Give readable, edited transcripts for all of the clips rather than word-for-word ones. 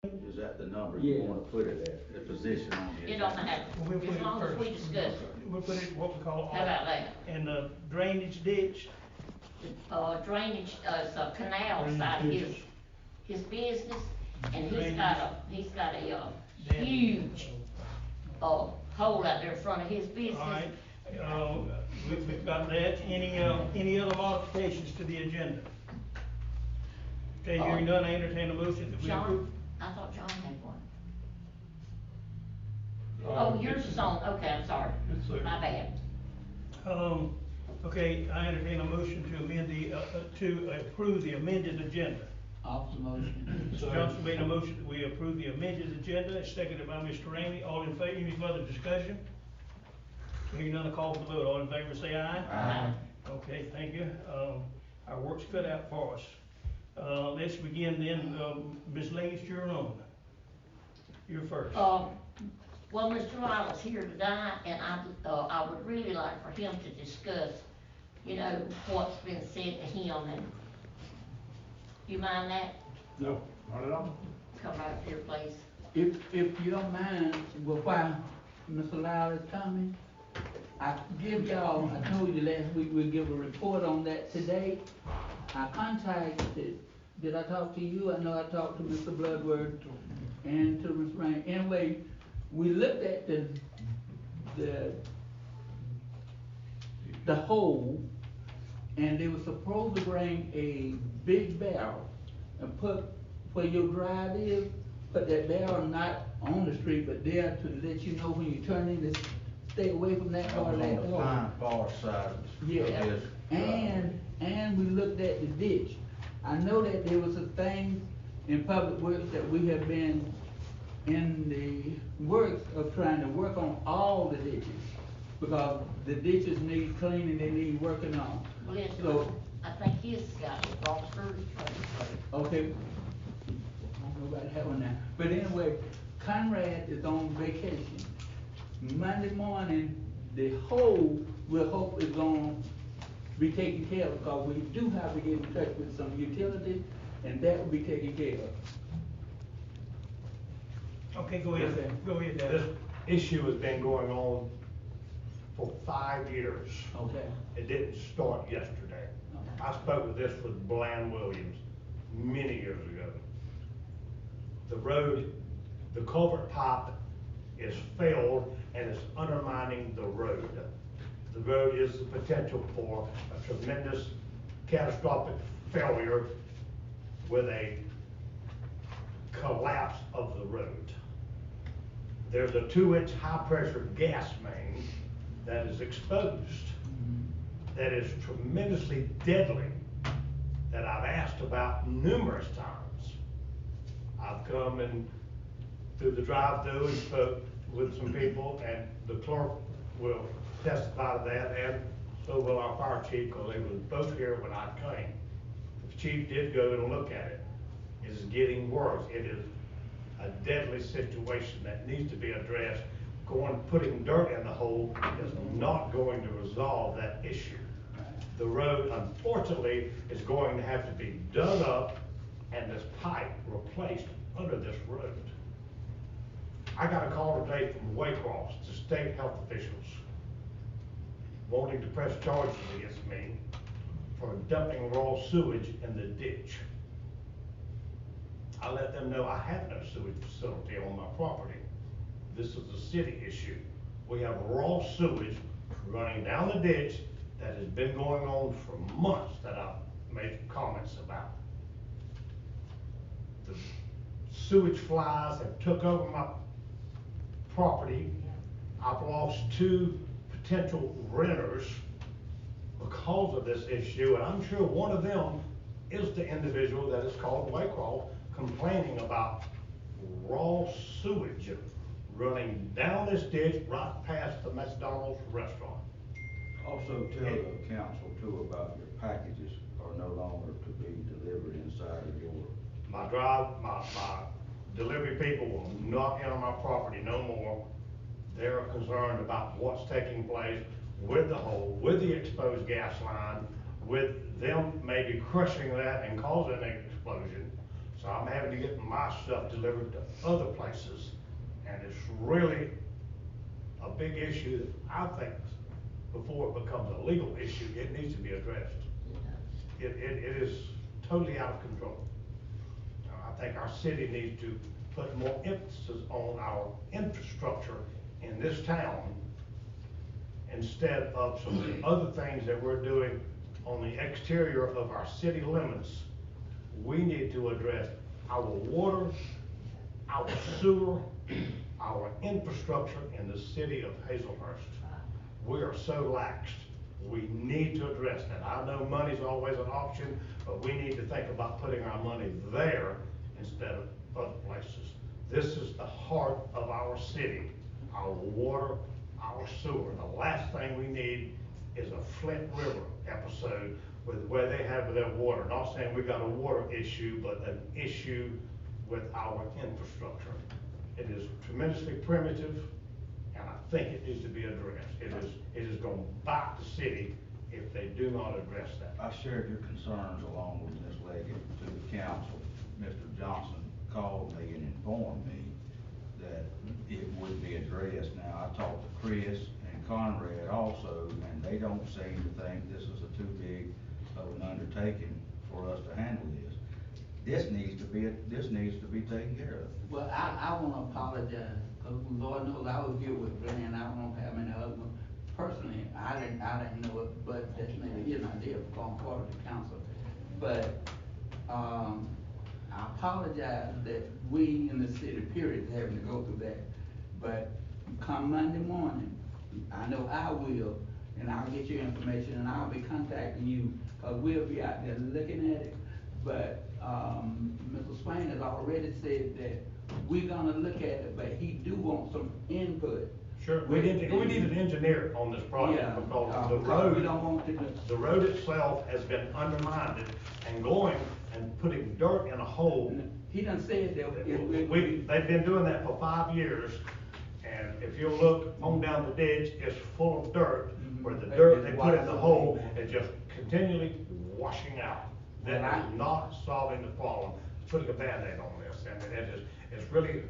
Is that the number Yeah. you wanna put it at, the position on the It agenda? don't matter, We'll put as it long as we first. discuss it. We'll put it what we call How about that? and the drainage ditch. Drainage, so canal Drainage side of ditches. his business, and he's Drainage. got a, Then- huge, hole out there in front of his business. All right, we've got that. Any other modifications to the agenda? Okay, hearing none, I entertain a motion that we approve. John, I thought John had one. Oh, yours is on, okay, I'm sorry, my bad. Okay, I entertain a motion to amend to approve the amended agenda. Off the motion. Mr. Johnson made a motion that we approve the amended agenda, seconded by Mr. Ramey. All in favor, any further discussion? Hearing none, I call for the vote. All in favor, say aye. Aye. Okay, thank you. Our work's cut out for us. Let's begin then, Ms. Lace, you're on. You're first. Well, Mr. Lyle's here tonight, and I would really like for him to discuss, what's been said to him, and you mind that? No, not at all. Come right up here, please. If you don't mind, while Mr. Lyle is coming, I give y'all, I told you last week we'll give a report on that today. I contacted, did I talk to you? I know I talked to Mr. Bloodworth and to Ms. Rain. Anyway, we looked at the hole, and they were supposed to bring a big barrel and put where your drive is, put that barrel not on the street, but there to let you know when you turn in to stay away from that That part was of on that the hole. fine far side of Yeah, his driveway. and we looked at the ditch. I know that there was a thing in Public Works that we have been in the works of trying to work on all the ditches, because the ditches need cleaning, they need working on. Well, listen, So- I think his guy is Rossford. Okay. Nobody have one now. But anyway, Conrad is on vacation. Monday morning, the whole, we hope is gonna be taken care of, because we do have to get in touch with some utilities, and that will be taken care of. Okay, go ahead. Okay. Go ahead, This Dennis. issue has been going on for 5 years. Okay. It didn't start yesterday. I spoke with this with Bland Williams many years ago. The road, the culvert pipe is failed and it's undermining the road. The road is the potential for a tremendous catastrophic failure with a collapse of the road. There's a 2-inch high-pressure gas main that is exposed, that is tremendously deadly, that I've asked about numerous times. I've come and through the drive-through and spoke with some people, and the clerk will testify to that, and so will our fire chief, because they were both here when I came. The chief did go and look at it. It is getting worse. It is a deadly situation that needs to be addressed. Putting dirt in the hole is not going to resolve that issue. The road, unfortunately, is going to have to be dug up and this pipe replaced under this road. I got a call today from Waycross, the state health officials, wanting to press charges against me for dumping raw sewage in the ditch. I let them know I have no sewage facility on my property. This is a city issue. We have raw sewage running down the ditch that has been going on for months that I've made comments about. The sewage flies have took over my property. I've lost 2 potential renters because of this issue, and I'm sure one of them is the individual that is called Waycross, complaining about raw sewage running down this ditch right past the McDonald's restaurant. Also tell the council too about your packages are no longer to be delivered inside of your. My delivery people will not enter my property no more. They're concerned about what's taking place with the hole, with the exposed gas line, with them maybe crushing that and causing an explosion. So I'm having to get my stuff delivered to other places, and it's really a big issue. I think before it becomes a legal issue, it needs to be addressed. It is totally out of control. I think our city needs to put more emphasis on our infrastructure in this town instead of some of the other things that we're doing on the exterior of our city limits. We need to address our water, our sewer, our infrastructure in the city of Hazelhurst. We are so laxed. We need to address that. I know money's always an option, but we need to think about putting our money there instead of other places. This is the heart of our city, our water, our sewer. The last thing we need is a Flint River episode where they have their water. Not saying we got a water issue, but an issue with our infrastructure. It is tremendously primitive, and I think it needs to be addressed. It is going to bite the city if they do not address that. I shared your concerns along with Ms. Leggett to the council. Mr. Johnson called me and informed me that it would be addressed. Now, I talked to Chris and Conrad also, and they don't seem to think this is a too big of an undertaking for us to handle this. This needs to be taken care of. Well, I wanna apologize, cause Lord knows I was here with Glenn, I don't know how many other ones. Personally, I didn't know it, but that's maybe his idea of going forward to council. But, I apologize that we in the city period is having to go through that. But come Monday morning, I know I will, and I'll get your information and I'll be contacting you, cause we'll be out there looking at it. But, Mr. Swain has already said that we're gonna look at it, but he do want some input. Sure, we need an engineer on this project Yeah, because the because we road, don't want to do. the road itself has been undermined and going and putting dirt in a hole. He done said that. They've been doing that for 5 years, and if you look on down the ditch, it's full of dirt, where the dirt they put in the hole is just continually washing out. That is not solving the problem, it's putting a Band-Aid on this, and it's really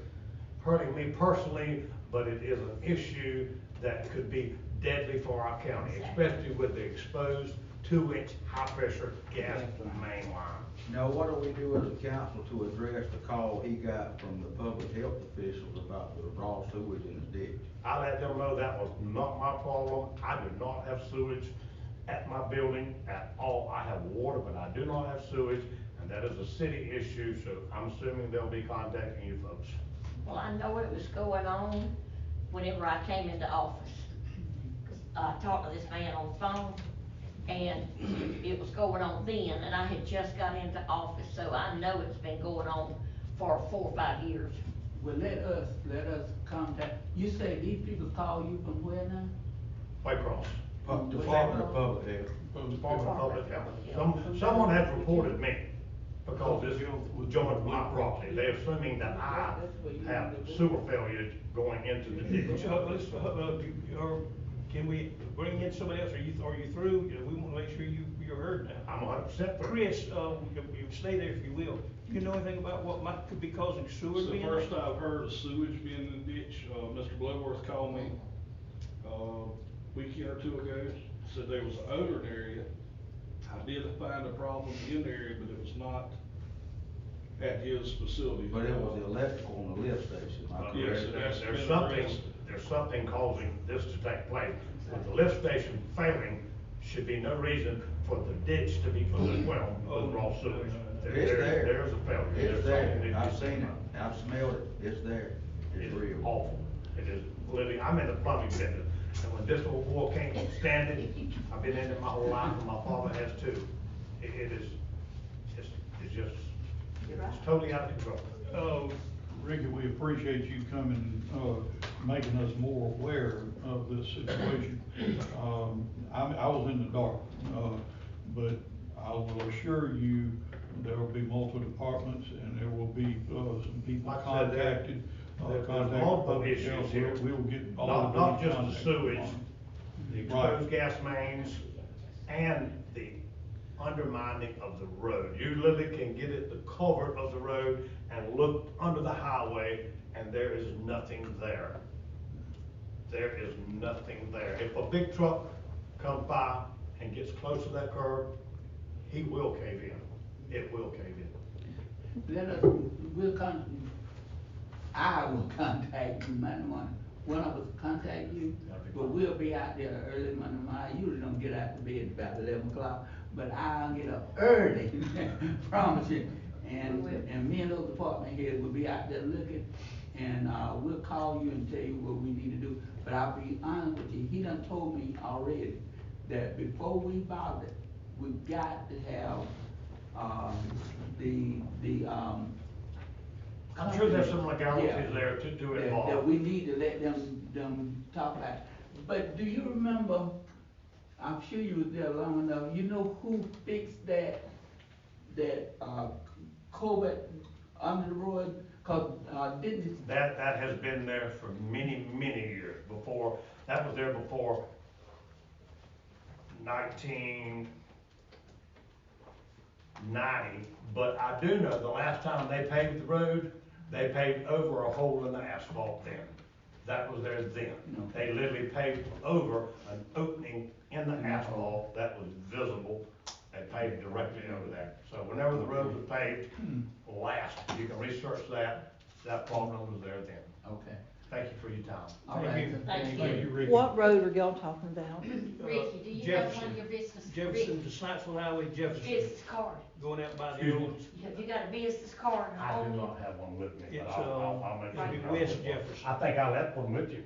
hurting me personally, but it is an issue that could be deadly for our county, especially with the exposed 2-inch high-pressure gas main line. Now, what do we do as a council to address the call he got from the public health officials about the raw sewage in the ditch? I let them know that was not my problem. I do not have sewage at my building at all. I have water, but I do not have sewage, and that is a city issue, so I'm assuming they'll be contacting you folks. Well, I know it was going on whenever I came into office. 'Cause I talked to this man on the phone, and it was going on then, and I had just got into office, so I know it's been going on for 4 or 5 years. Well, let us contact, you say these people call you from where now? White Cross. Department of Public Health. Department of Public Health. Someone has reported me because this joined my property. They're assuming that I have sewer failure going into the ditch. Can we bring in somebody else? Are you through? We wanna make sure you're heard now. I'm 100% through. Chris, you stay there if you will. Do you know anything about what could be causing sewer It's the being? first I've heard of sewage being in the ditch. Mr. Bloodworth called me, weekend or two ago, said there was an odor area. I did find a problem in the area, but it was not at his facility. But it was the electrical on the lift station, am I Yes, correct? There's something causing this to take place. With the lift station failing, should be no reason for the ditch to be overwhelmed with raw sewage. It's there. There's a failure. It's There's something there, that I've needs to seen be it, done. I've smelled it, it's there, it's It's real. awful. It is literally, I'm in the plumbing business, and when this old boy can't stand it, I've been in it my whole life, and my father has too. It's just, it's totally out of control. Ricky, we appreciate you coming, making us more aware of this situation. I was in the dark, but I will assure you there will be multiple departments and there will be, some people Like I said, contacted. There's Contact multiple public issues health. here. We will get all Not of these just the contacted sewage, upon. the Right. exposed gas mains, and the undermining of the road. You literally can get at the culvert of the road and look under the highway, and there is nothing there. There is nothing there. If a big truck comes by and gets close to that curb, he will cave in. It will cave in. Let us, I will contact you Monday morning. One of us will contact you, That'd be but fine. we'll be out there early Monday morning. I usually don't get out to bed about 11 o'clock, but I'll get up early, promise you. And me and those department heads will be out there looking, and, we'll call you and tell you what we need to do. But I'll be honest with you, he done told me already that before we bother, we've got to have, I'm sure there's some legalities Yeah. there to that involve. we need to let them talk about it. But do you remember, I'm sure you was there long enough, you know who fixed that culvert under the road? Cause, didn't, That has been there for many, many years before, that was there before 1990, but I do know the last time they paved the road, they paved over a hole in the asphalt then. That was there then. Okay. They literally paved over an opening in the asphalt that was visible. They paved directly over there. So whenever the road was paved last, you can research that, that problem was there then. okay, Thank you for your time. all Thank right. you. Thank Thank you, Ricky. What road are y'all talking about? Ricky, do you have one of your business? Jefferson to Snikesville Highway, Jefferson, Business card. going out by the Excuse me? old, Have you got a business card? I do not have one with me, it's, but I'll make sure. it'll be West Jefferson. I think I left one with you.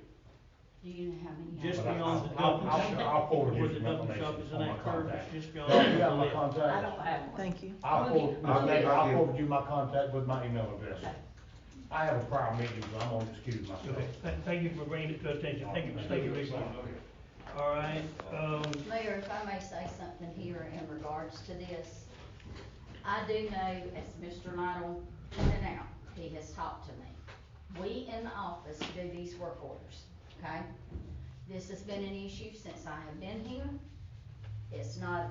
Do you know how many? Just But beyond the I'll- dumping I'll- shop. I'll forward you Where the some dumping shop information is in on my that curve, contact. it's just beyond. No, you got the my left. contact? I don't have one. Thank you. I'll forward, Okay. I'll forward you my contact with my email address. Okay. I have a prior meeting, so I'm gonna excuse myself. Okay, thank you for bringing it to attention, thank you, Ricky. All right, Mayor, if I may say something here in regards to this. I do know, as Mr. Lytle pointed out, he has talked to me. We in the office do these work orders, okay? This has been an issue since I have been here. It's not,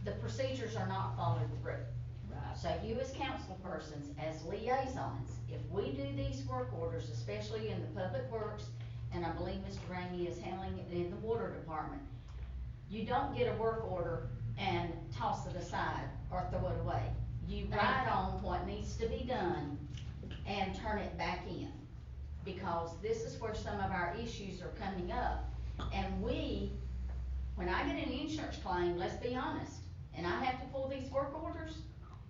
the procedures are not followed through. Right. So you as council persons, as liaisons, if we do these work orders, especially in the public works, and I believe Mr. Ramey is handling it in the water department, you don't get a work order and toss it aside or throw it away. You write on what needs to be done and turn it back in. Because this is where some of our issues are coming up. And when I get an insurance claim, let's be honest, and I have to pull these work orders,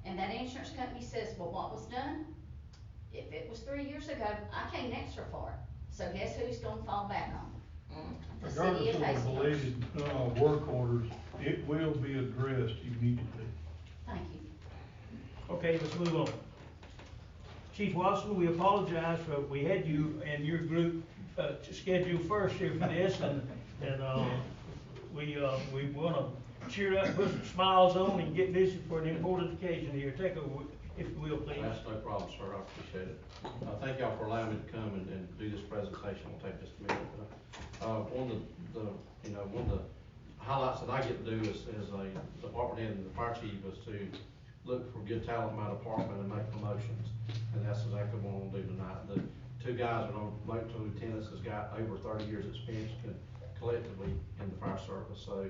and that insurance company says, well, what was done? If it was 3 years ago, I can't answer for it. So guess who's gonna fall back on? The city Regardless of of the Hazelhurst. belated, work orders, it will be addressed immediately. Thank you. okay, let's move on. Chief Watson, we apologize for, we had you and your group, scheduled first here for this, and, we wanna cheer up, put some smiles on, and get busy for an important occasion here. Take over, if you will, please. That's no problem, sir, I appreciate it. Thank y'all for allowing me to come and do this presentation, it'll take just a minute. One of one of the highlights that I get to do as a department head and the fire chief is to look for good talent in my department and make promotions. And that's exactly what I'm gonna do tonight. The two guys that are promoted to lieutenants has got over 30 years experience collectively in the fire service, so,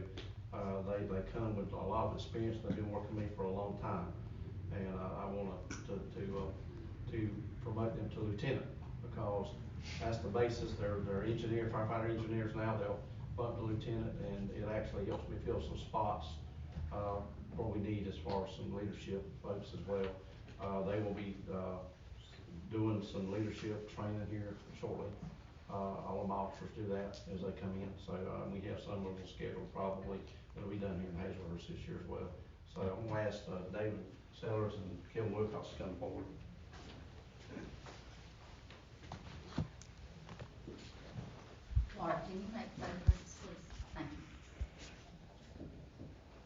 they come with a lot of experience, they've been working with me for a long time. And, I want to promote them to lieutenant, because that's the basis, they're firefighter engineers now, they'll bump to lieutenant, and it actually helps me fill some spots, where we need as far as some leadership folks as well. They will be, doing some leadership training here shortly. All of my officers do that as they come in, so, we have some of them scheduled probably, that'll be done here in Hazelhurst this year as well. So I'm gonna ask, David Sellers and Kevin Wilcox to come forward. Laura, can you make photographs, please? Thank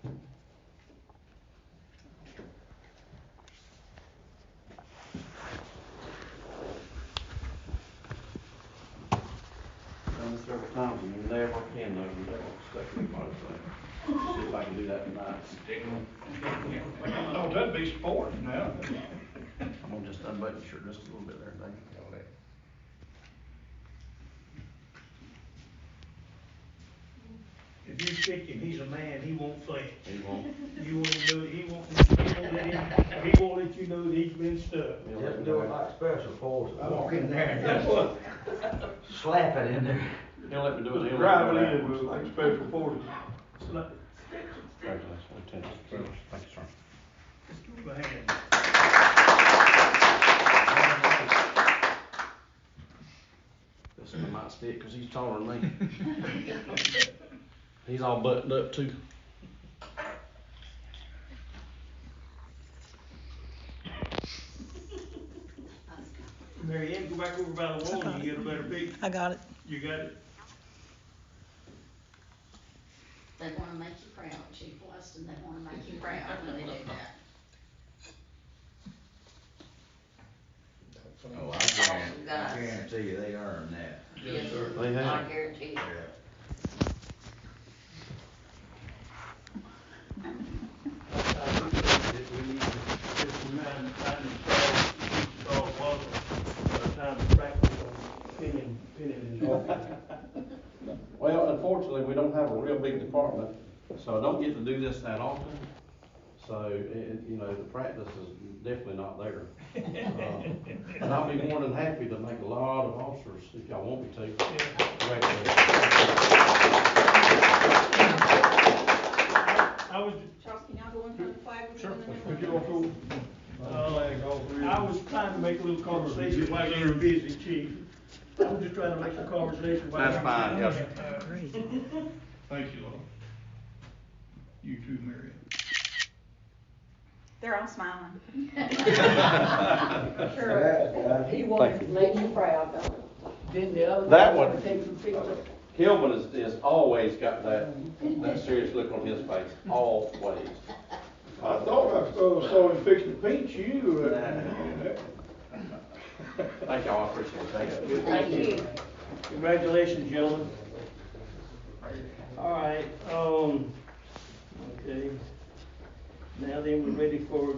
you. Done this several times, and you never can, though, you never expect anybody to. See if I can do that tonight. Oh, that'd be sporting now. I'm gonna just unbutton your shirt just a little bit there, Dave. If you stick him, he's a man, he won't flinch. He won't. You won't know, he won't let you know that he's been stuck. Just do it like special forces, walk in there and just slap it in there. He'll let me do it. Just He'll drive let it me do in with like special forces. It's like, Congratulations, Lieutenant. Thank you, sir. give him a hand. This one might stick, cause he's taller than me. He's all buttoned up too. Mary Ann, go back over by the wall and you get a better picture. I got it. You got it? They wanna make you proud, Chief Weston, they wanna make you proud when they do that. Oh, I guarantee you, they earned that. Yes, sir. They have. I guarantee you. We need to just find install water, time to practice on pinning his office. Well, unfortunately, we don't have a real big department, so I don't get to do this that often. So, you know, the practice is definitely not there. And I'll be more than happy to make a lot of officers if y'all want me to. Congratulations. I was, Charles, can y'all go in front of the flag? Sure. Would you also, I was trying to make a little conversation while you were busy, Chief. I was just trying to make a conversation while you were. That's fine, yes, sir. thank you, Laura. You too, Mary. They're all smiling. He wanted to make you proud, though. Then the other That one one- take some pictures. Kilman is always got that serious look on his face, always. I thought I saw him fixing to pinch you. Thank y'all, I appreciate it, thank you. Thank you. Congratulations, gentlemen. All right, okay. Now then, we're ready for,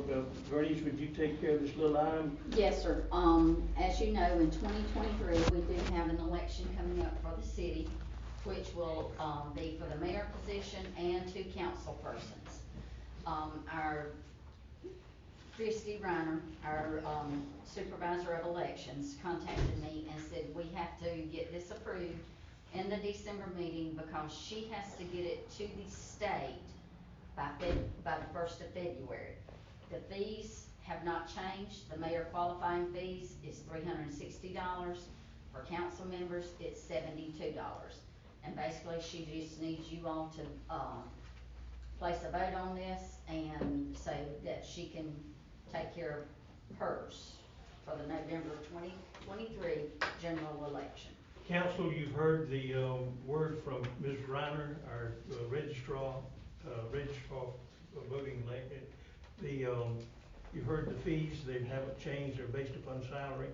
Bernice, would you take care of this little item? Yes, sir. As you know, in 2023, we do have an election coming up for the city, which will, be for the mayor position and 2 council persons. Our Christy Reiner, our, supervisor of elections, contacted me and said, we have to get this approved in the December meeting because she has to get it to the state by the 1st of February. The fees have not changed. The mayor qualifying fees is $360. For council members, it's $72. And basically, she just needs you all to, place a vote on this and so that she can take care of hers for the November 2023 general election. Council, you've heard the, word from Ms. Reiner, our registrar of voting elected. You've heard the fees, they haven't changed, they're based upon salary.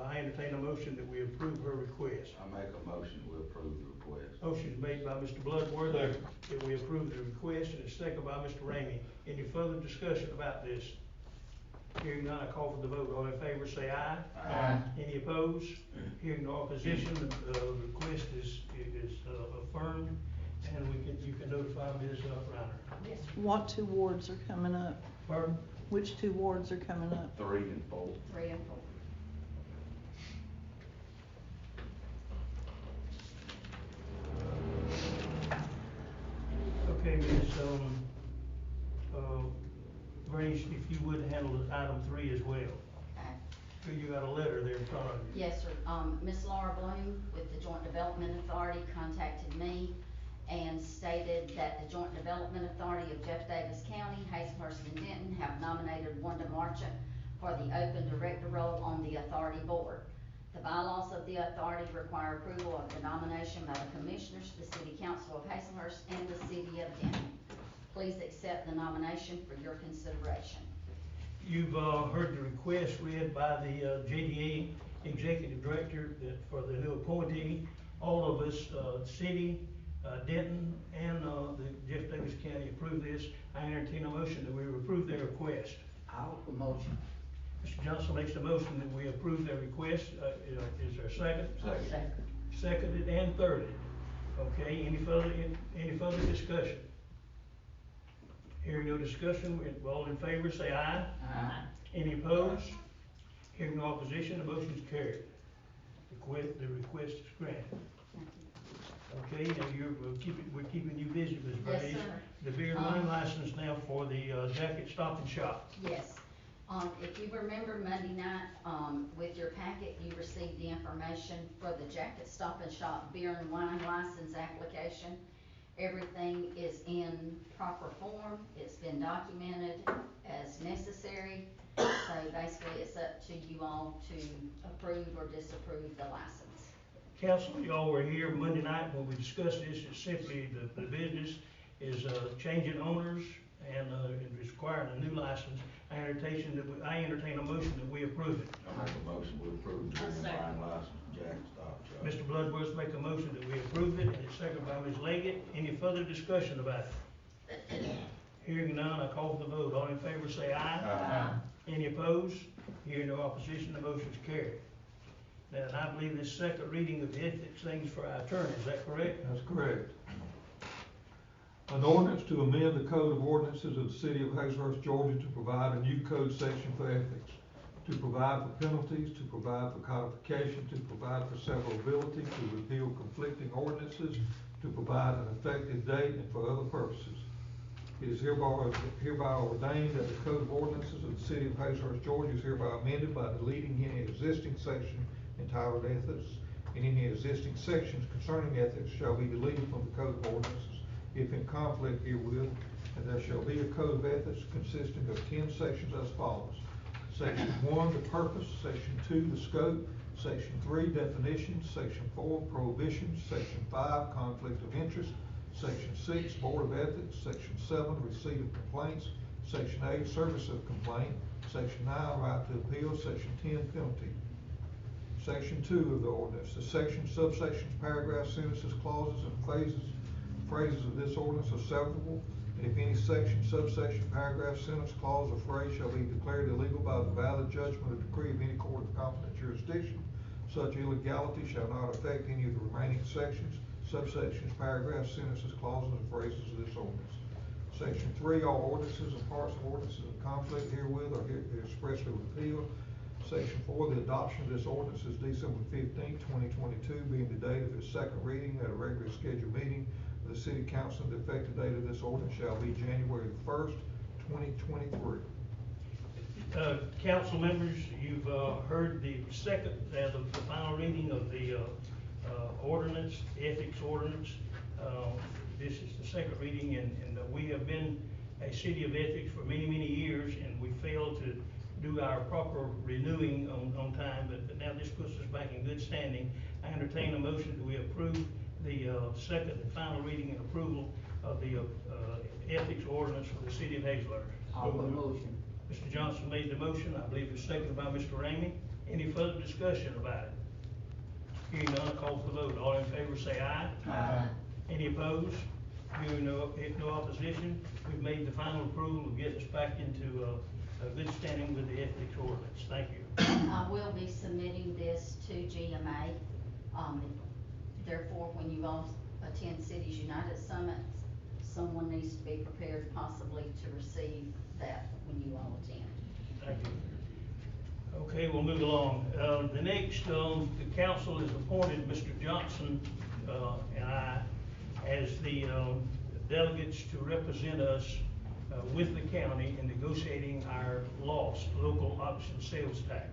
I entertain a motion that we approve her request. I make a motion to approve the request. Motion is made by Mr. Bloodworth, that we approve the request, and it's seconded by Mr. Ramey. Any further discussion about this? Hearing none, I call for the vote. All in favor, say aye. Aye. Any opposed? Hearing no opposition, the request is affirmed, and you can notify Ms. Reiner. Yes, What 2 wards are coming up? Pardon? Which 2 wards are coming up? 3 and 4. 3 and 4. Okay, Ms. Bernice, if you would handle item 3 as well. Okay. You got a letter there in front of you. Yes, sir. Ms. Laura Bloom with the Joint Development Authority contacted me and stated that the Joint Development Authority of Jeff Davis County, Hazelhurst and Denton have nominated Wanda Marchant for the open director role on the authority board. The bylaws of the authority require approval of the nomination by the commissioners, the city council of Hazelhurst, and the city of Denton. Please accept the nomination for your consideration. You've heard the request read by the JDA Executive Director that for the new appointee. All of us, city, Denton and, the Jeff Davis County approve this. I entertain a motion that we approve their request. I'll promotion. Mr. Johnson makes the motion that we approve their request. Is there a second? Second. Seconded and thirded. Okay, any further discussion? Hearing no discussion, all in favor, say aye. Aye. Any opposed? Hearing no opposition, the motion is carried. The request is granted. Okay, now we're keeping you busy, Ms. Yes, Graves. sir. The beer and wine license now for the, Jacket Stop and Shop. Yes. If you remember Monday night, with your packet, you received the information for the Jacket Stop and Shop beer and wine license application. Everything is in proper form. It's been documented as necessary. So basically, it's up to you all to approve or disapprove the license. Council, y'all were here Monday night when we discussed this. It's simply the business is, changing owners and, requiring a new license. I entertain a motion that we approve it. I make a motion we approve the beer and wine license, Jack Stop Shop. Mr. Bloodworth make a motion that we approve it, and it's seconded by Ms. Leggett. Any further discussion about it? Hearing none, I call for the vote. All in favor say aye. Aye. Any opposed? Hearing no opposition, the motion is carried. Now, and I believe this second reading of the ethics things for our attorney, is that correct? That's correct. An ordinance to amend the Code of Ordinances of the City of Hazlehurst, Georgia to provide a new code section for ethics, to provide for penalties, to provide for codification, to provide for severability, to repeal conflicting ordinances, to provide an effective date, and for other purposes. It is hereby ordained that the Code of Ordinances of the City of Hazlehurst, Georgia is hereby amended by deleting any existing section entitled Ethics, and any existing sections concerning ethics shall be deleted from the Code of Ordinances if in conflict herewith, and there shall be a code of ethics consisting of 10 sections as follows. Section 1, the purpose. Section 2, the scope. Section 3, definitions. Section 4, prohibitions. Section 5, conflict of interest. Section 6, Board of Ethics. Section 7, receipt of complaints. Section 8, service of complaint. Section 9, right to appeal. Section 10, penalty. Section 2 of the ordinance. The sections, subsections, paragraphs, sentences, clauses, and phrases of this ordinance are severable, and if any section, subsection, paragraph, sentence, clause, or phrase shall be declared illegal by the valid judgment or decree of any court of competent jurisdiction, such illegality shall not affect any of the remaining sections, subsections, paragraphs, sentences, clauses, and phrases of this ordinance. Section 3, all ordinances and parts of ordinances in conflict herewith are expressly repealed. Section 4, the adoption of this ordinance is December 15, 2022, being the date of its second reading at a regularly scheduled meeting of the City Council. The effective date of this ordinance shall be January 1st, 2023. Council members, you've heard the final reading of the ordinance, ethics ordinance. This is the second reading, and we have been a city of ethics for many, many years, and we failed to do our proper renewing on time, but now this puts us back in good standing. I entertain a motion that we approve the second and final reading and approval of the ethics ordinance for the city of Hazlehurst. I'll motion. Mr. Johnson made the motion. I believe it's seconded by Mr. Ramey. Any further discussion about it? Hearing none, I'll call for the vote. All in favor say aye. Aye. Any opposed? Hearing no opposition, we've made the final approval of getting us back into a good standing with the ethics ordinance. Thank you. I will be submitting this to GMA. Therefore, when you all attend Cities United Summit, someone needs to be prepared possibly to receive that when you all attend. Thank you. Okay, we'll move along. The next, the council has appointed Mr. Johnson and I as the delegates to represent us with the county in negotiating our local option sales tax.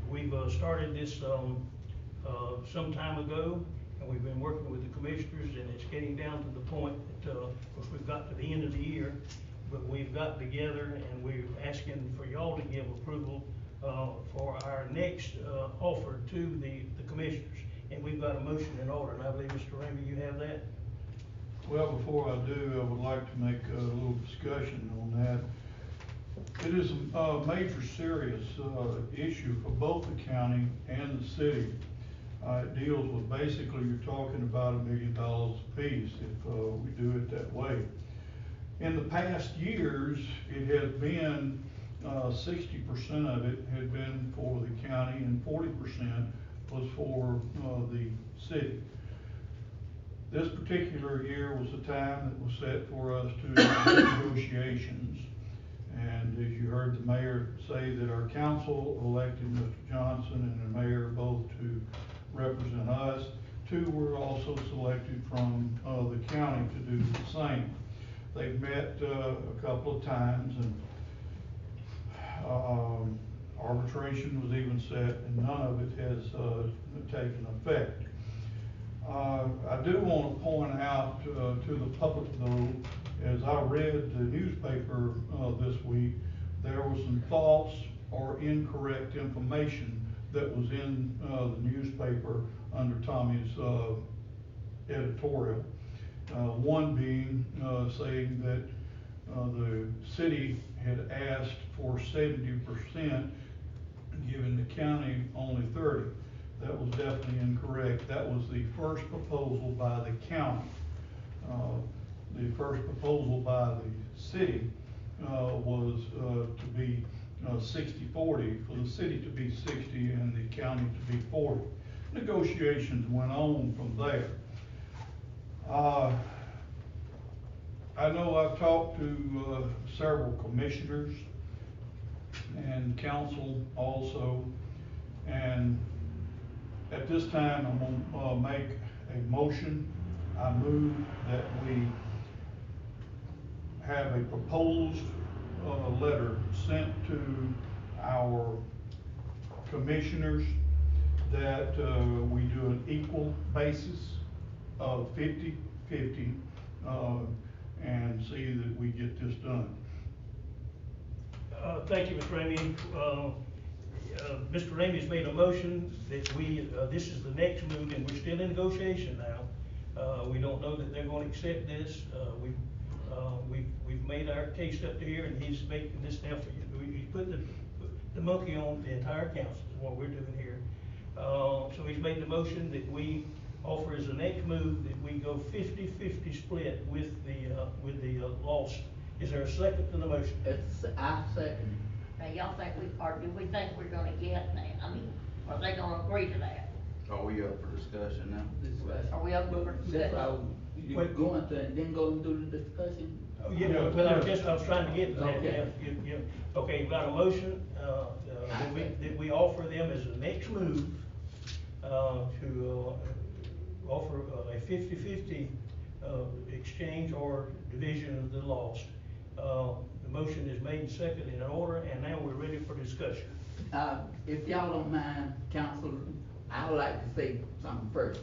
We've started this some time ago, and we've been working with the commissioners, and it's getting down to the point that, of course, we've got to the end of the year, but we've got together and we're asking for y'all to give approval for our next offer to the commissioners. And we've got a motion in order, and I believe, Mr. Ramey, you have that? Well, before I do, I would like to make a little discussion on that. It is a major serious issue for both the county and the city. It deals with, basically, you're talking about $1 million apiece if we do it that way. In the past years, it has been 60% of it had been for the county and 40% was for the city. This particular year was the time that was set for us to do negotiations. And as you heard the mayor say, that our council elected Mr. Johnson and the mayor both to represent us. Two were also selected from the county to do the same. They've met a couple of times, and arbitration was even set, and none of it has taken effect. I do want to point out to the public, though, as I read the newspaper this week, there was some false or incorrect information that was in the newspaper under Tommy's editorial. One being saying that the city had asked for 70%, giving the county only 30%. That was definitely incorrect. That was the first proposal by the county. The first proposal by the city was to be 60-40, for the city to be 60 and the county to be 40. Negotiations went on from there. I know I've talked to several commissioners and council also, and at this time I'm going to make a motion. I move that we have a proposed letter sent to our commissioners that we do an equal basis of 50-50 and see that we get this done. Thank you, Mr. Ramey. Mr. Ramey's made a motion that we, this is the next move, and we're still in negotiation now. We don't know that they're going to accept this. We've made our case up to here, and he's making this now for you. He's putting the monkey on the entire council is what we're doing here. So he's made the motion that we offer as the next move that we go 50-50 split with the lost. Is there a second to the motion? I second. Now, y'all think do we think we're gonna get that? I mean, are they gonna agree to that? Are we up for discussion now? Are we up for That's how discussion? you going to, and then go and do the discussion? Oh, yeah, well, I was trying to get to that. Okay. Yeah. Okay, got a motion, that we offer them as the next move, to offer a 50-50 exchange or division of the lost. The motion is made and seconded in order, and now we're ready for discussion. If y'all don't mind, council, I would like to say something first.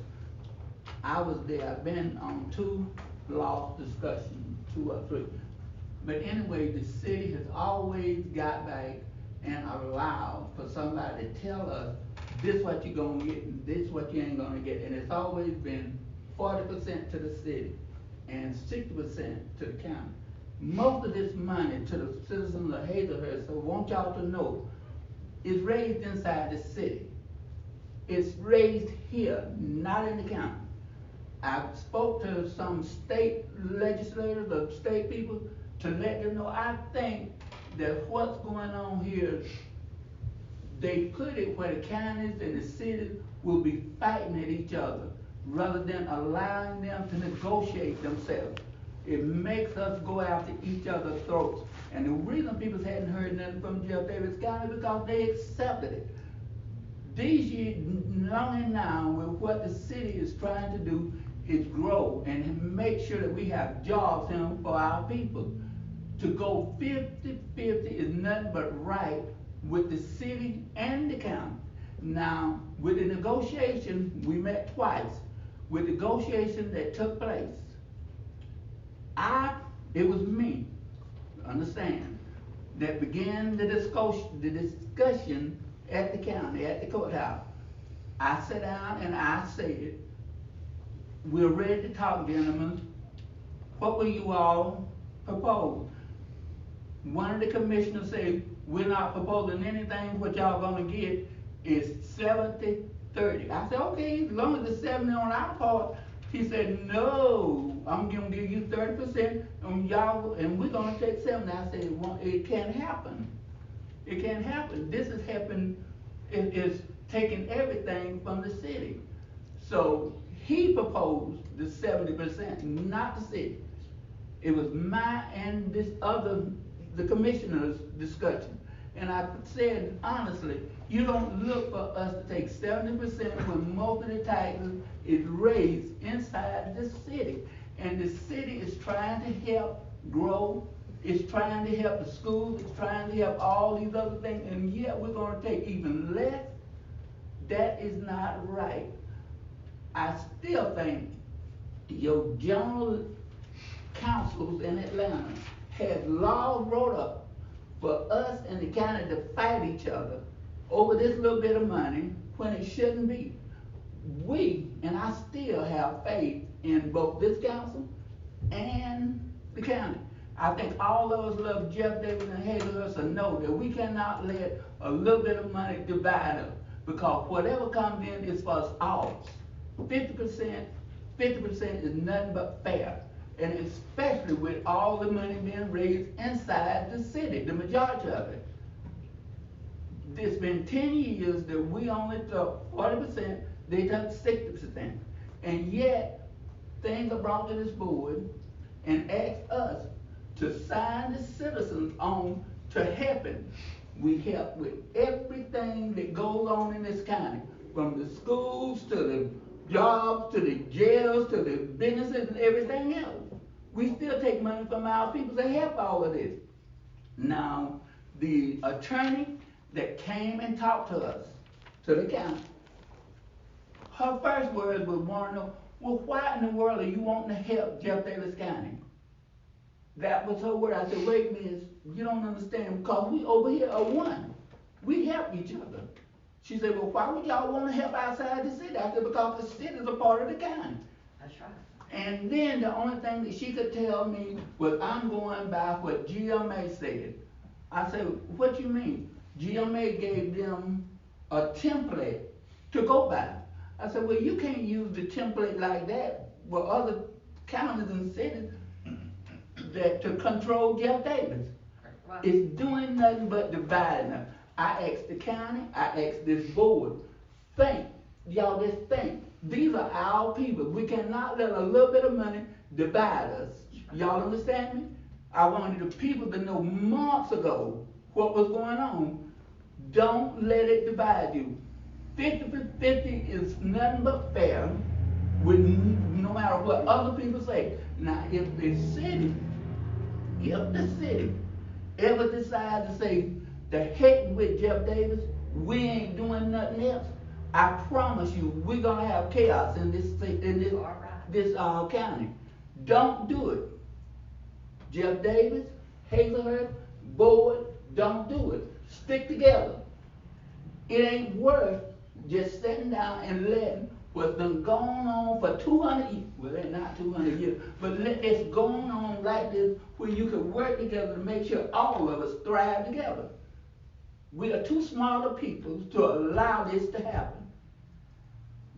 I was there, I've been on 2 lost discussions, 2 or 3. But anyway, the city has always got back and allowed for somebody to tell us, this what you're gonna get and this what you ain't gonna get. And it's always been 40% to the city and 60% to the county. Most of this money to the citizens of Hazelhurst, so I want y'all to know, is raised inside the city. It's raised here, not in the county. I spoke to some state legislators or state people to let them know, I think that what's going on here, they put it where the counties and the cities will be fighting at each other rather than allowing them to negotiate themselves. It makes us go after each other's throats. And the reason people hadn't heard nothing from Jeff Davis County is because they accepted it. These years, long and now, with what the city is trying to do is grow and make sure that we have jobs for our people. To go 50-50 is nothing but right with the city and the county. Now, with the negotiation, we met twice. With negotiation that took place, it was me, understand, that began the discussion at the county, at the courthouse. I sat down and I said, we're ready to talk, gentlemen. What will you all propose? One of the commissioners said, we're not proposing anything. What y'all gonna get is 70-30. 30. I said, okay, as long as it's 70 on our part. He said, no, I'm gonna give you 30% on y'all, and we're gonna take 70. I said, well, it can't happen. It can't happen. This is happening, it's taking everything from the city. So he proposed the 70%, not the city. It was my and the commissioner's discussion. And I said, honestly, you don't look for us to take 70% when most of the taxes is raised inside the city. And the city is trying to help grow, it's trying to help the schools, it's trying to help all these other things, and yet we're gonna take even less. That is not right. I still think your general councils in Atlanta had laws wrote up for us and the county to fight each other over this little bit of money when it shouldn't be. We, and I still have faith in both this council and the county. I think all of us love Jeff Davis and Hazelhurst and know that we cannot let a little bit of money divide us, because whatever comes in is for us all. 50% is nothing but fair. And especially with all the money being raised inside the city, the majority of it. It's been 10 years that we only took 40%, they took 60%. And yet, things are brought to this board and ask us to sign the citizens on to help it. We help with everything that goes on in this county, from the schools to the jobs, to the jails, to the businesses and everything else. We still take money from our people to help all of this. Now, the attorney that came and talked to us, to the county, her first words was, well, why in the world are you wanting to help Jeff Davis County? That was her word. I said, wait, miss, you don't understand, because we over here are one. We help each other. She said, well, why would y'all want to help outside the city? I said, because the city is a part of the county. That's right. And then the only thing that she could tell me was, I'm going by what GMA said. I said, what you mean? GMA gave them a template to go by. I said, well, you can't use the template like that with other counties and cities that to control Jeff Davis. Right. It's doing nothing but dividing them. I asked the county, I asked this board, y'all just think. These are our people. We cannot let a little bit of money divide us. Y'all understand me? I wanted the people to know months ago what was going on. Don't let it divide you. 50-50 is nothing but fair, with no matter what other people say. Now, if the city ever decide to say, the heck with Jeff Davis, we ain't doing nothing else, I promise you, we're gonna have chaos in this county. Don't do it. Jeff Davis, Hazelhurst, board, don't do it. Stick together. It ain't worth just sitting down and letting what's been going on for 200 years, well, not 200 years, but it's going on like this, where you can work together to make sure all of us thrive together. We are too smart of people to allow this to happen.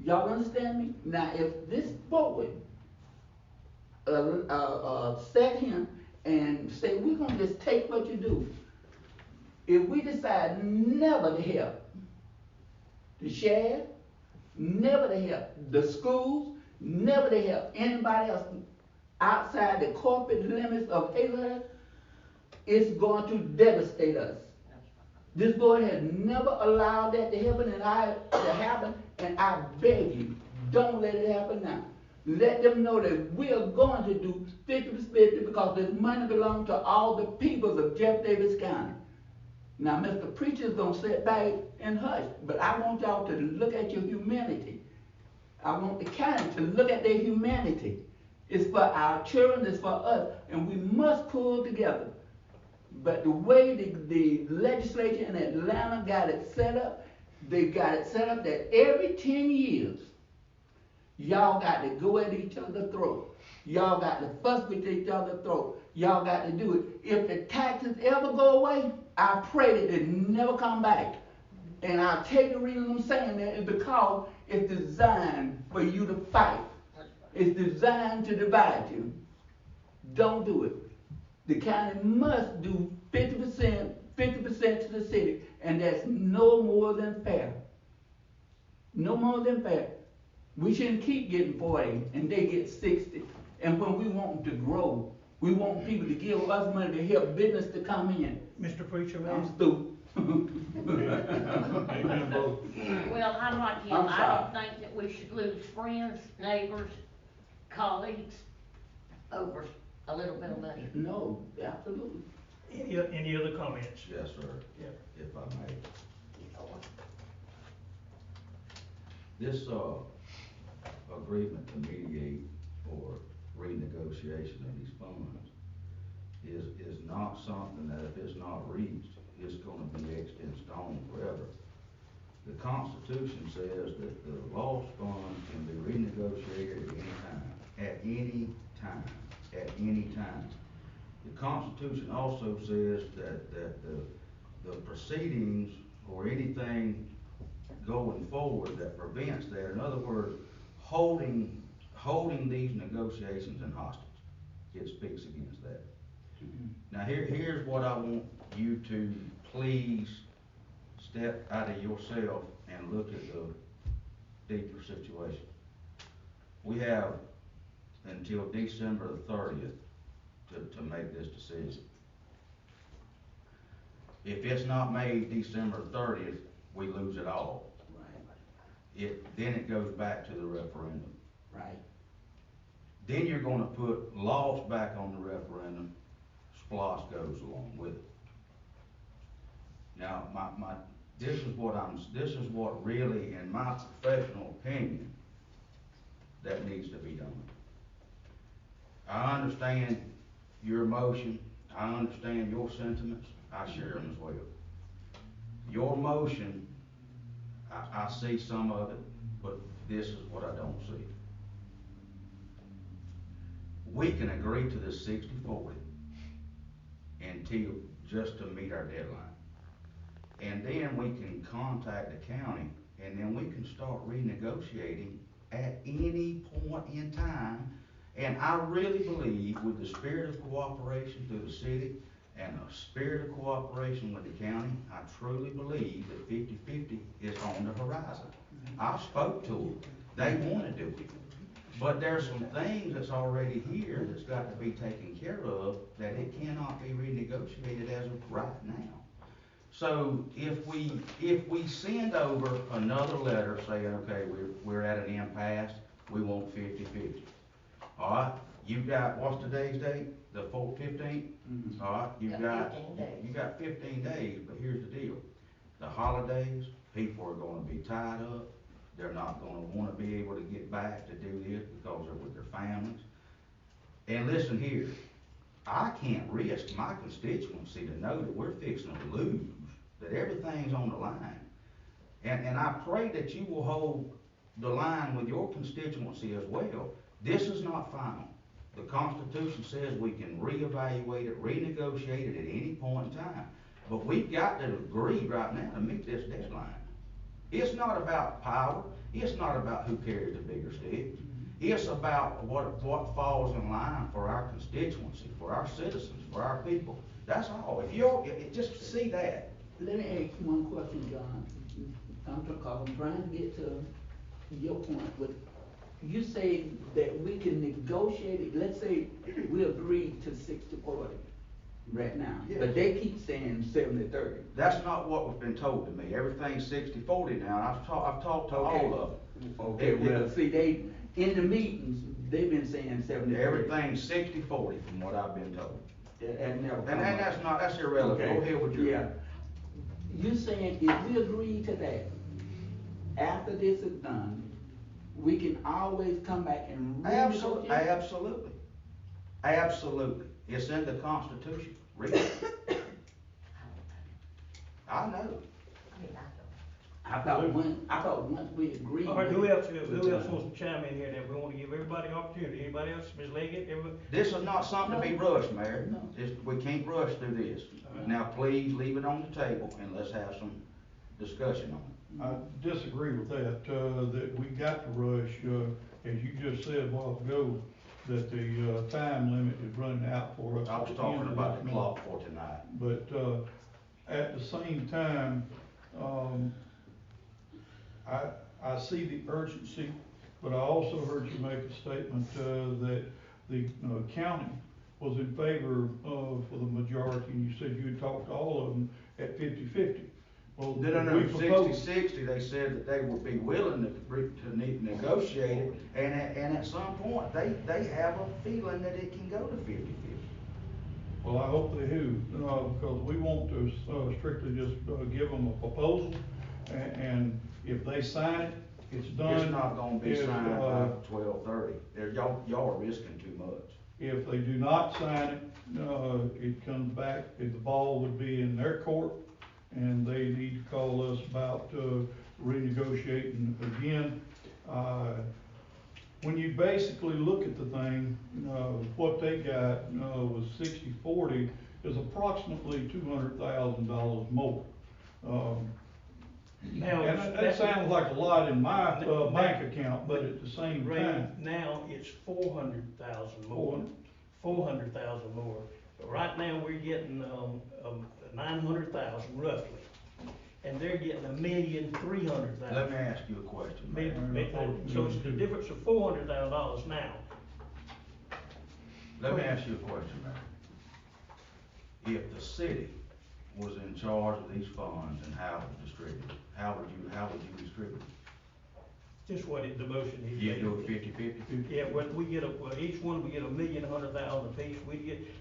Y'all understand me? Now, if this board set him and say, we're going to just take what you do, if we decide never to help the sheriff, never to help the schools, never to help anybody else outside the corporate limits of Hazelhurst, it's going to devastate us. This board has never allowed that to happen, and I beg you, don't let it happen now. Let them know that we are going to do 50-50 because this money belongs to all the peoples of Jeff Davis County. Now, Mr. Preacher's going to sit back and hush, but I want y'all to look at your humanity. I want the county to look at their humanity. It's for our children, it's for us, and we must pull together. But the way the legislature in Atlanta got it set up, they got it set up that every 10 years, y'all got to go at each other's throat. Y'all got to fuss with each other's throat. Y'all got to do it. If the taxes ever go away, I pray that they never come back. And I'll tell you the reason I'm saying that is because is designed for you to fight. It's designed to divide you. Don't do it. The county must do 50% to the city, and that's no more than fair. No more than fair. We shouldn't keep getting 40 and they get 60. And when we want to grow, we want people to give us money to help business to come in. Mr. Preacher I'm Man, stupid. Amen, brother. Well, I'm like you, I'm I sorry. don't think that we should lose friends, neighbors, colleagues over a little bit of money. No, absolutely. any other comments? Yes, sir. Yeah. If I may. This, agreement to mediate or renegotiation of these funds is not something that if it's not reached, it's gonna be etched in stone forever. The Constitution says that the lost funds can be renegotiated at any time, at any time. The Constitution also says that the proceedings or anything going forward that prevents that, in other words, holding these negotiations in hostage, it speaks against that. Now here's what I want you to please step out of yourself and look at the deeper situation. We have until December the 30th to make this decision. If it's not made December 30th, we lose it all. Then it goes back to the referendum. Right. Then you're gonna put loss back on the referendum, SPLOST goes along with it. Now, this is what really, in my professional opinion, that needs to be done. I understand your emotion, I understand your sentiments, I share them as well. Your emotion, I see some of it, but this is what I don't see. We can agree to this 60-40 until, just to meet our deadline. And then we can contact the county, and then we can start renegotiating at any point in time. And I really believe with the spirit of cooperation through the city and a spirit of cooperation with the county, I truly believe that 50-50 is on the horizon. I spoke to them, they want to do it. But there's some things that's already here that's got to be taken care of, that it cannot be renegotiated as of right now. So if we send over another letter saying, okay, we're at an impasse, we want 50-50. All right, you've got, what's today's date? The 15th? All right, you've got 15 days. You got 15 days, but here's the deal. The holidays, people are gonna be tied up. They're not gonna wanna be able to get back to do this because they're with their families. And listen here, I can't risk my constituency to know that we're fixing to lose, that everything's on the line. And I pray that you will hold the line with your constituency as well. This is not final. The Constitution says we can reevaluate it, renegotiate it at any point in time. But we've got to agree right now to meet this deadline. It's not about power. It's not about who carries the bigger stick. It's about what falls in line for our constituency, for our citizens, for our people. That's all. Just see that. Let me ask you one question, John. I'm trying to get to your point with, you say that we can negotiate it, let's say we agree to 60-40 right now, Yeah. but they keep saying 70-30. That's not what was been told to me. Everything's 60-40 now. I've talked to all of them. Okay, well, see, they, in the meetings, they've been saying 70-30. Everything's 60-40 from what I've been told. And never come And up. that's irrelevant. Go ahead with your. Yeah. You saying if we agree to that, after this is done, we can always come back and Absolutely, renegotiate? absolutely. Absolutely. It's in the Constitution. Read it. I know. I mean, I don't. I thought once we agreed. All right, who else wants to chime in here then? We want to give everybody opportunity. Anybody else? Ms. Leggett, everybody? This is not something to be rushed, Mayor. No. We can't rush through this. All right. Now, please leave it on the table and let's have discussion on it. I disagree with that, that we got to rush, as you just said a while ago, that the, time limit is running out for us. I was at the end talking of about this the month. clock for tonight. But, at the same time, I see the urgency, but I also heard you make a statement, that the, county was in favor of, for the majority, and you said you had talked to all of them at 50-50. Well, No, we proposed- 60-60, they said that they would be willing to negotiate it, and at some point, they have a feeling that it can go to 50-50. Well, I hope they do, because we want to strictly just give them a proposal, and if they sign it, it's done. It's not gonna be If, signed by 12:30, y'all are risking too much. If they do not sign it, it comes back, the ball would be in their court, and they need to call us about, renegotiating again. When you basically look at the thing, what they got, was 60-40 is approximately $200,000 more. Now, And that sounds like a lot in my, bank account, but at the same Ray, time. now it's 400,000 more. 400,000 more. But right now, we're getting, 900,000 roughly. And they're getting $1,300,000. Let me ask you a question, Mayor. So it's the difference of $400,000 now. Let me ask you a question, Mayor. If the city was in charge of these funds and how it was distributed, how would you distribute it? Just what the motion is. You do it 50-50? Yeah, well, each one, we get $1,100,000 apiece,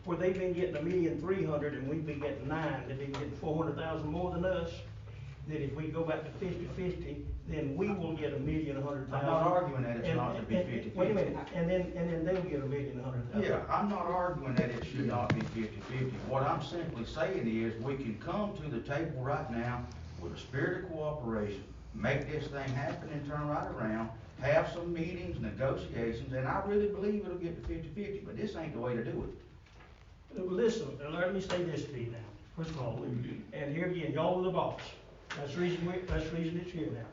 where they've been getting $1,300,000 and we've been getting $900,000, they've been getting $400,000 more than us. Then if we go back to 50-50, then we will get $1,100,000. I'm not arguing that it's not to be 50-50. Wait a minute, and then they'll get $1,100,000. Yeah, I'm not arguing that it should not be 50-50. What I'm simply saying is, we can come to the table right now with a spirit of cooperation, make this thing happen and turn right around, have some meetings, negotiations, and I really believe it'll get to 50-50, but this ain't the way to do it. Listen, let me say this to you now, first of all, and here again, y'all are the boss. That's the reason it's here now.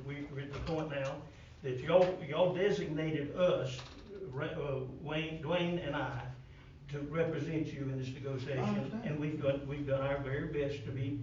We're at the point now that y'all designated us, Dwayne and I, to represent you in this negotiation. And we've done our very best to be,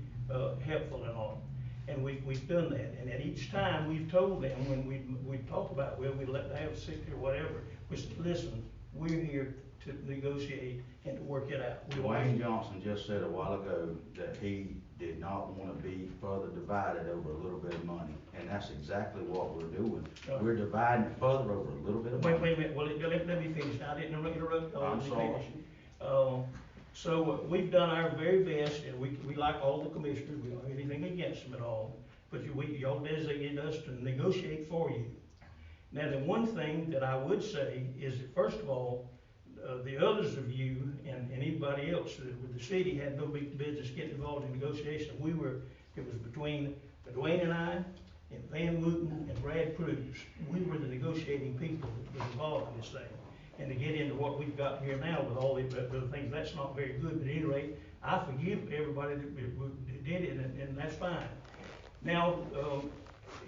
helpful and all. And we've done that. And at each time, we've told them, when we talk about, well, we let them have 60 or whatever, we said, listen, we're here to negotiate and to work it out. Dwayne Johnson just said a while ago that he did not want to be further divided over a little bit of money, and that's exactly what we're doing. We're dividing it further over a little bit of money. Wait a minute, well, let me finish. I didn't interrupt. I'm Let me sorry. finish. So we've done our very best, and we like all the commissioners, we don't have anything against them at all, but y'all designated us to negotiate for you. Now, the one thing that I would say is that, first of all, the others of you and anybody else with the city had no big business getting involved in negotiation. It was between Dwayne and I, and Van Wooten and Brad Cruz. We were the negotiating people that were involved in this thing. And to get into what we've got here now with all the things, that's not very good, but at any rate, I forgive everybody that did it, and that's fine. Now,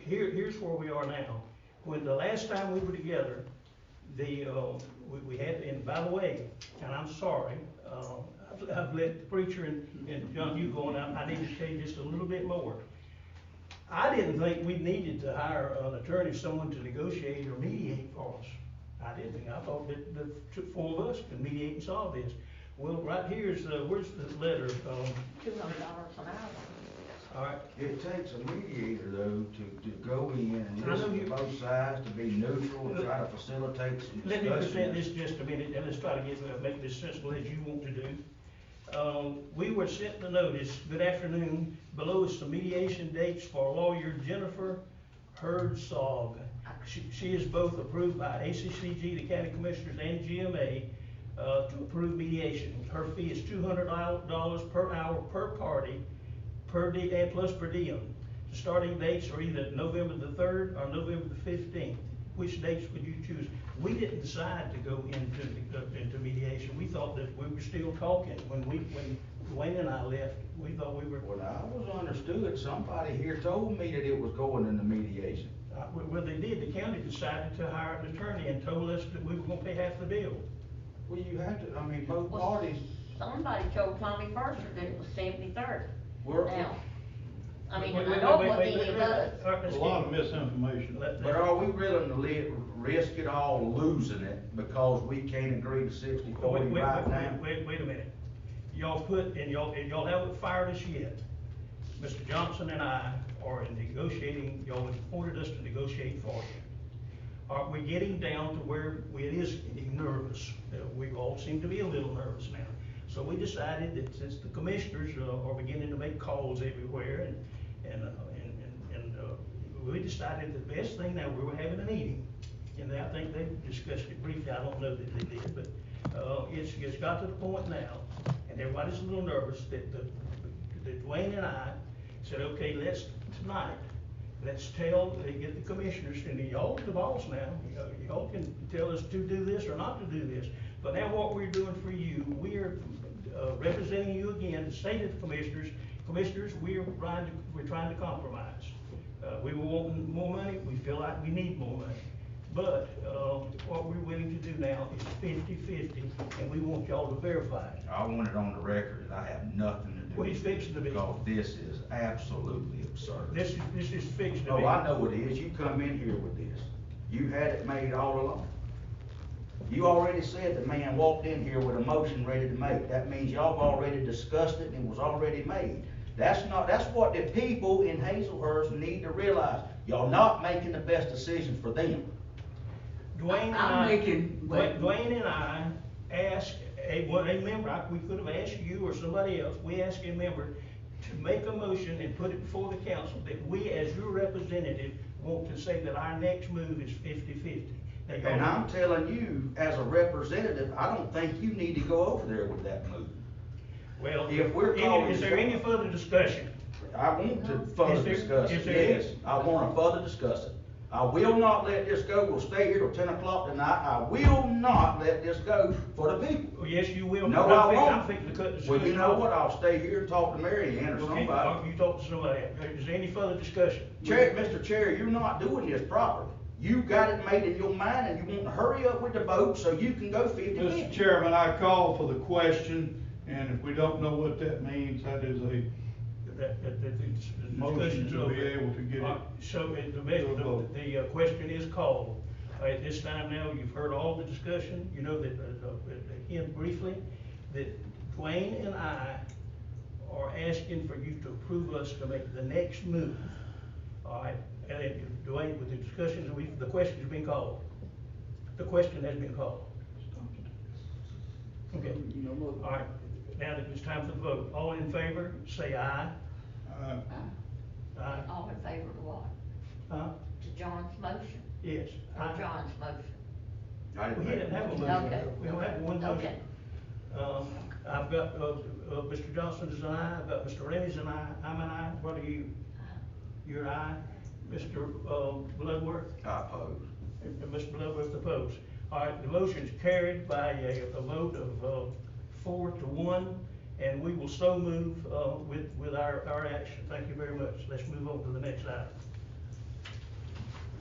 here's where we are now. When the last time we were together, we had, and by the way, and I'm sorry, I've let the preacher and John, you go on, I need to tell you just a little bit more. I didn't think we needed to hire an attorney, someone to negotiate or mediate for us. I didn't think, I thought that the four of us could mediate and solve this. Well, right here's, where's the letter? $200 an hour. All right. It takes a mediator, though, to go in and I know listen you- to both sides, to be neutral, and try to facilitate some Let me present discussion. this just a minute, and let's try to make this sensible as you want to do. We were sent the notice, good afternoon, below is the mediation dates for lawyer Jennifer Herzog. She is both approved by ACCG, the county commissioners, and GMA, to approve mediation. Her fee is $200 per hour per party, per day, plus per diem. The starting dates are either November the 3rd or November the 15th. Which dates would you choose? We didn't decide to go into mediation. We thought that we were still talking. When Dwayne and I left, we thought we were. What I was understood, somebody here told me that it was going into mediation. Well, they did, the county decided to hire an attorney and told us that we were gonna pay half the bill. Well, you have to, I mean, both Well, parties, Somebody told Tommy Mercer that it was 70/30. We're- Now, I mean, Wait, and I wait, know wait, what wait, he wait, does. all right, A let's lot get- of misinformation. but are we willing to risk it all losing it because we can't agree to 60/40 right now? Wait a minute. Y'all put, and y'all haven't fired us yet. Mr. Johnson and I are in negotiating, y'all appointed us to negotiate for you. Are we getting down to where it is getting nervous? We all seem to be a little nervous now. So we decided that since the commissioners are beginning to make calls everywhere and we decided the best thing, now we were having a meeting. And I think they discussed it briefly, I don't know that they did, but, it's got to the point now, and everybody's a little nervous that Dwayne and I said, okay, let's get the commissioners, and y'all the boss now, y'all can tell us to do this or not to do this. But now what we're doing for you, we are representing you again, the state of the commissioners. Commissioners, we're trying to compromise. We were wanting more money, we feel like we need more money. But, what we're willing to do now is 50/50, and we want y'all to verify it. I want it on the record that I have nothing to do What with is fixing to be? because this is absolutely absurd. This is fixed to be. Oh, I know it is. You come in here with this. You had it made all along. You already said the man walked in here with a motion ready to make. That means y'all have already discussed it and it was already made. That's what the people in Hazelhurst need to realize. Y'all not making the best decision for them. Dwayne and I'm I, making- Dwayne and I asked a member, we could have asked you or somebody else, we asked a member to make a motion and put it before the council that we, as your representative, want to say that our next move is 50/50. Now, y'all- And I'm telling you, as a representative, I don't think you need to go over there with that move. Well, if we're calling- is there any further discussion? I want to further discuss it, yes. I want to further discuss it. I will not let this go. We'll stay here till 10 o'clock tonight. I will not let this go for the people. Oh, yes, you will. No, I'm I won't. fixing to cut the Well, discussion you know off. what? I'll stay here and talk to Mary Ann or Okay, somebody. you talk to somebody. Is there any further discussion? Mr. Chair, you're not doing this properly. You got it made in your mind and you want to hurry up with the vote so you can go 50/50. Mr. Chairman, I call for the question, and if we don't know what that means, that is a The motion discussion's to be over. able to get it. So, to a vote. the question is called. At this time now, you've heard all the discussion, you know that, again, briefly, that Dwayne and I are asking for you to approve us to make the next move. All right, and Dwayne, with the discussions, the question's been called. The question has been called. Okay, all right, now that it's time for the vote, all in favor, say aye. Aye. All in favor of what? Huh? To John's motion? Yes. Or Aye. John's motion? I didn't We make didn't have a it. motion. Okay. We don't have one motion. Okay. I've got, Mr. Johnson is an aye, I've got Mr. Rennie's an aye, I'm an aye, what are you? You're an aye, Mr. Bloodworth, I oppose. and Mr. Bloodworth opposed. All right, the motion's carried by a vote of 4-1, and we will so move, with our action. Thank you very much. Let's move on to the next item.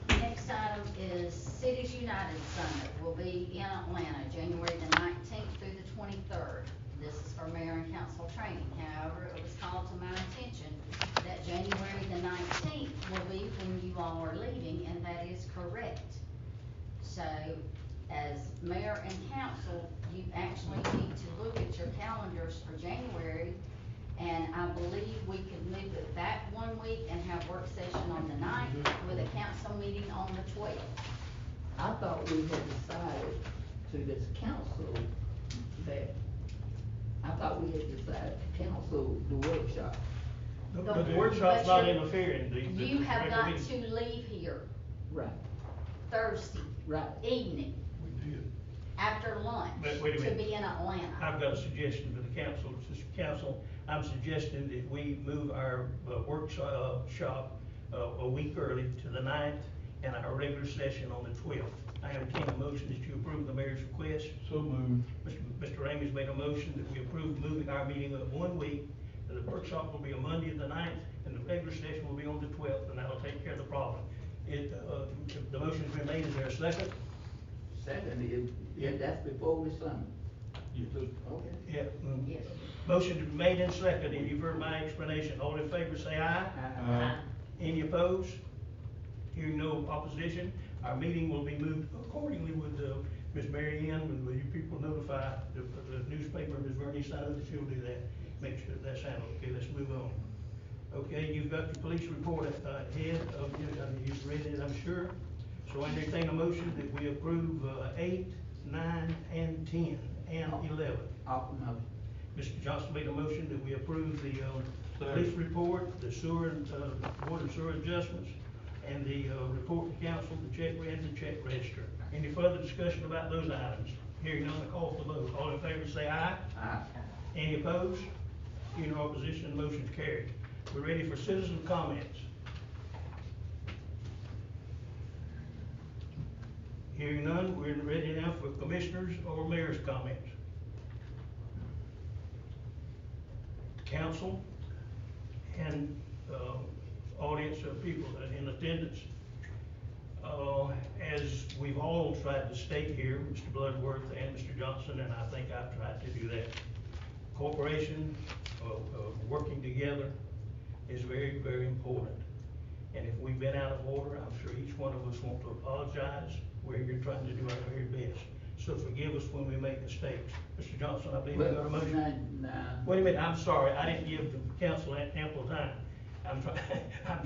Next item is Cities United Summit will be in Atlanta, January the 19th through the 23rd. This is for mayor and council training. However, it was called to my attention that January the 19th will be when you all are leaving, and that is correct. So, as mayor and council, you actually need to look at your calendars for January, and I believe we could move it back 1 week and have work session on the 9th with a council meeting on the 12th. I thought we had decided to this council that, I thought we had decided to cancel the workshop. The workshop's not But you're- interfering. You have got meeting. to leave here Right, Thursday right. evening We did. after lunch Wait a to minute. be in Atlanta. I've got a suggestion to the council. Council, I'm suggesting that we move our workshop a week early to the 9th and our regular session on the 12th. I entertain a motion that you approve the mayor's request. So moved. Mr. Ramey's made a motion that we approve moving our meeting up 1 week. The workshop will be on Monday the 9th and the regular session will be on the 12th, and that'll take care of the problem. The motion's been made, is there a second? Second, that's before we sign. Okay. Yeah. Yes. Motion made and seconded, and you've heard my explanation. All in favor, say aye. Aye. Any opposed? Hearing no opposition, our meeting will be moved accordingly with, Ms. Mary Ann, and will you people notify the newspaper, Ms. Bernie Sino, that she'll do that, make sure that's handled. Okay, let's move on. Okay, you've got your police report ahead of you, you've read it, I'm sure. So I entertain a motion that we approve, 8, 9, and 10, and 11. Off the motion. Mr. Johnson made a motion that we approve the, police report, the sewer and, water and sewer adjustments, and the, report to council, the check and the check register. Any further discussion about those items? Hearing none, call for the vote. All in favor, say aye. Aye. Any opposed? Hearing no opposition, motion's carried. We're ready for citizen comments. Hearing none, we're ready now for commissioners or mayor's comments. Council and, audience of people in attendance. As we've all tried to state here, Mr. Bloodworth and Mr. Johnson, and I think I've tried to do that. Corporation, working together is very, very important. And if we've been out of order, I'm sure each one of us want to apologize. We're here trying to do our very best. So forgive us when we make mistakes. Mr. Johnson, I believe you got a motion? Nah. Wait a minute, I'm sorry, I didn't give the council ample time. I'm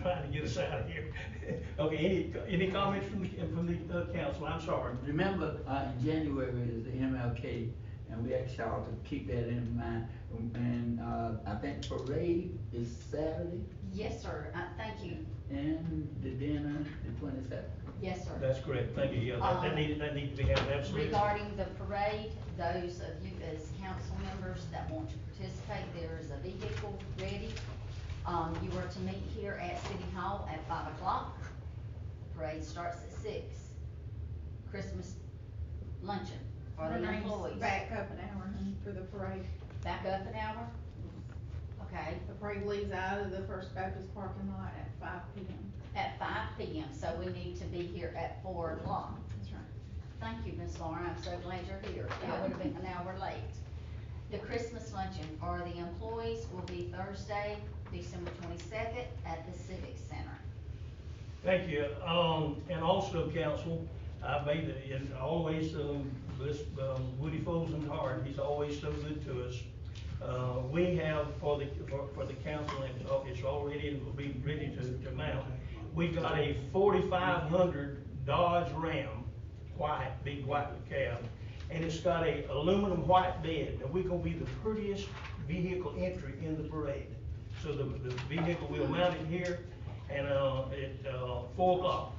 trying to get us out of here. Okay, any comments from the council? I'm sorry. Remember, in January is the MLK, and we asked y'all to keep that in mind. And, I think parade is Saturday, Yes, sir, thank you. and the dinner, the 27th. Yes, sir. That's correct, thank you, yeah, that needed to be handled, absolutely. Regarding the parade, those of you as council members that want to participate, there is a vehicle ready. You are to meet here at City Hall at 5 o'clock. Parade starts at 6. Christmas luncheon for the employees. Back up an hour for the parade. Back up an hour? Okay, The parade leaves out of the First Baptist parking lot at 5 p.m. at 5 p.m., so we need to be here at 4 o'clock. That's right. Thank you, Ms. Laura, I'm so glad you're here. I would have been an hour late. The Christmas luncheon for the employees will be Thursday, December 22nd at the Civic Center. Thank you, and also, council, I made, and always, Woody Folsom Hard, he's always so good to us. We have for the council, and it's already, and will be ready to mount. We've got a 4,500 Dodge Ram, white, big white cab, and it's got a aluminum white bed. And we're gonna be the prettiest vehicle entry in the parade. So the vehicle will mount it here, and at 4 o'clock.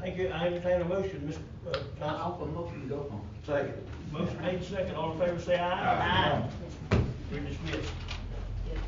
Thank you. I entertain a motion, Mr. Johnson. I'll offer motion to go home. Second. Motion made second. All in favor, say aye. Aye. We're dismissed. Yes.